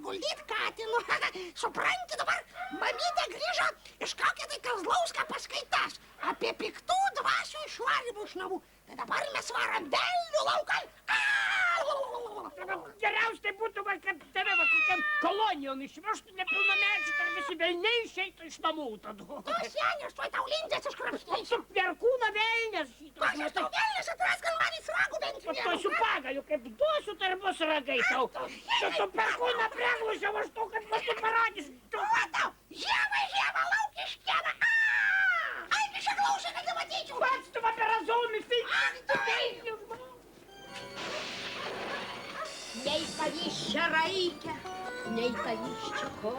guldyt katinu. Supranti dabar, mamytė grįžo iš kokio tai Kazlausko paskaitas apie piktų dvasių išvarymų iš namų. Tai dabar mes varam velnių laukan. Geriausia tai būtų, kad tave kokiam kolonijom išvežtų nepilnamečių, kad visi velniai išeitų iš namų tada. Tu senis, tuoj tau lindės iškrapštėsiu. Perkūno velnės. Kokias tau velnės atras, kad man į sragų bent vienu. Duosiu pagaliu, kaip duosiu, tai ir bus ragai tau. Tu perkūną preglusiau, aš tau, kad man tu paradysiu. Matau, žiemą lauk iš kiemą. Ai, čia klausė, kad nematyčiau. Pats tu va per azomį filmį. Nei taviščia reikia, nei taviščia ko.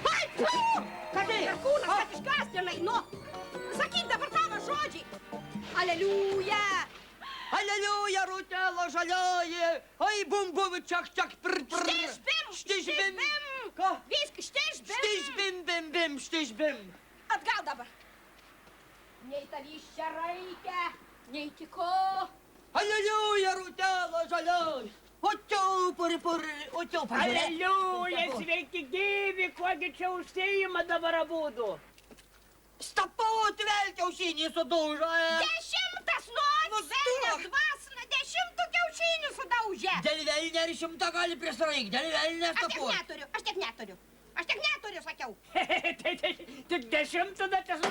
Ai, fu! Kadai? Perkūnas, kad iškastinai, nu. Sakyk dabar tavo žodžiai. Aleliuja. Aleliuja, rūtelo žalioji. Oi, bum, bum, čak, čak, prr, prr. Štižbim, Štižbim. štižbim. Ko? Viskas, štižbim. Štižbim, bim, bim, štižbim. Atgal dabar. Nei taviščia reikia, nei tiko. Aleliuja, rūtelo žalioji. Očiau, puri, očiau, pažiūrėk. Aleliuja, sveiki gyvi, kuogi čia užsiima dabar abudu. Stapau, tvel kiaušinį sudaužo. 10 nori, velnės vasina, 10 kiaušinių sudaužė. Dėl velnė ir 100 gali prisraik, dėl velnė Aš stapu. tiek neturiu, sakiau. Tai 10 datas.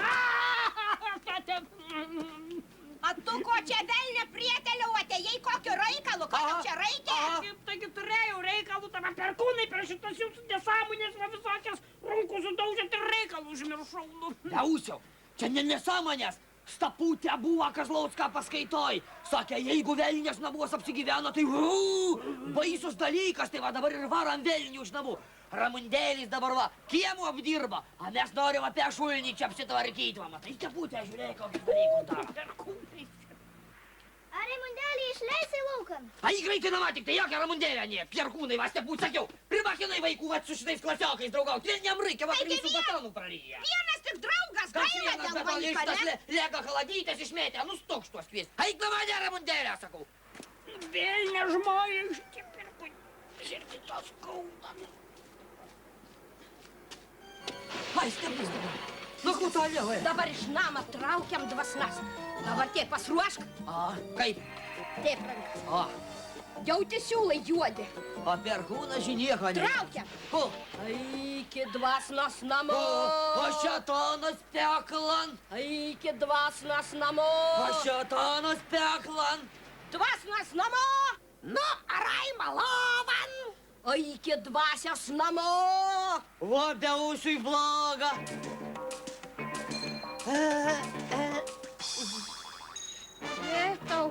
A tu ko čia velnė prieteliau atėjai kokio reikalu, ką tau čia reikia? Kaip taigi turėjau reikalų, tame perkūnai per šitas jūsų nesąmonės va visokias rankų sudaužėt ir reikalų užmiršau. Dausiau, čia ne nesąmonės. Staputė buvo Kazlausko paskaitoj. Sakė, jeigu velnės namuos apsigyveno, tai baisus dalykas, tai va dabar ir varam velnių iš namų. Ramundėlis dabar va, kiemų apdirba, a mes norim apie šulnį čia apsitvarkyti, va, matai, staputė, žiūrėk, kokius dalykus daro. Ar Ramundėlį išleisi laukan? Ai, greitai nama, tik tai jokia Ramundėlė, nie, Perkūnai, va, staput, sakiau, primakinai vaikų, va, su šitais klasiokais draugauti, vien jam reikia, va, su batonų praryja. Vienas tik draugas, gaila dėl vaiko, ne? Lega kaladytės išmėtė, nustok šituos kviesti. Eik nama, ne Ramundėlė, sakau. Vėl nežmoja iš čia perkūnai. Širdį tos skauda. Ai, stebus dabar. Nu, kutalė, vai. Dabar iš namą traukiam dvasnas. Dabar tiek pasiruošk. A, kaip? Taip rankas. A, Jauti siūlai juodi. a Perkūnas žinieka ne. Traukiam. Ko? Eiki dvasnas namo. O šetonas peklan. Eiki dvasnas namo. O šetonas peklan. Dvasnas namo. Nu, Raima lovan. Eiki dvasias namo. Labiausiai bloga. Tėtau,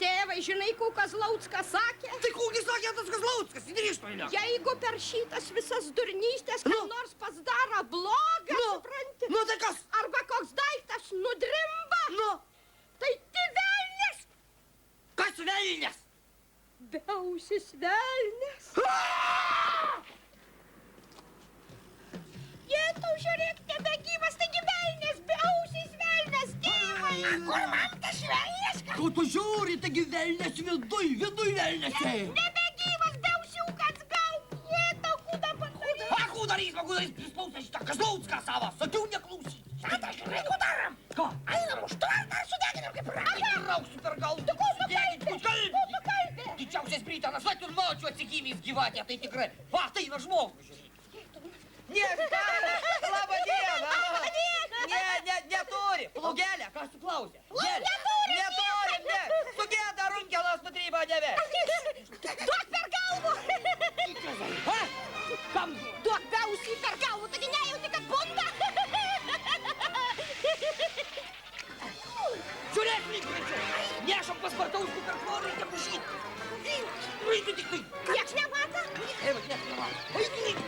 tėvai, žinai, ko Kazlauskas sakė? Tai kūgis sakė tas Kazlauskas, įdrįšto į lėką. Jeigu per šitas visas durnystės, kam nors pasidaro blogą, supranti? Nu, tai kas? Arba koks daiktas nudrimba. Nu, Tai ti velnės. kas velnės? Beausis velnės. Jėtau, žiūrėk, nebegyvas, taigi velnės, beausis velnės, tėvai. Kur man tas velnės? Ko tu žiūri, taigi velnės viduj velnės. Nebegyvas, beausiukas, gal jėtau, kuda padarys. A, kūdarys, prispausė šitą Kazlauską savo, sakiau neklausyti. Šatą, žinai, ko darom? Ką? Einam už tvartą, sudeginam kaip ragai. Rauksiu per galvą. Tu ko pakalbė? Didžiausias Britanas, va ir nočiu atsikymys gyvatė, tai tikrai. Va, tai yra žmogus, žiūrėk. Labą dieną. Neturi. Plūgelė, kas tu klausė? Neturi, ne. Sugėda runkelas nutryba dėvė. Duok per galvą. Ha? Kam? Duok beausį per galvą, taigi nejauti, kad bunda. Žiūrėk, lygiai. Nešam paspartausku per tvorą, reikia pušyti. Reikia tik tai. Nieks nemato. Eivas, nieks nemato. Eik,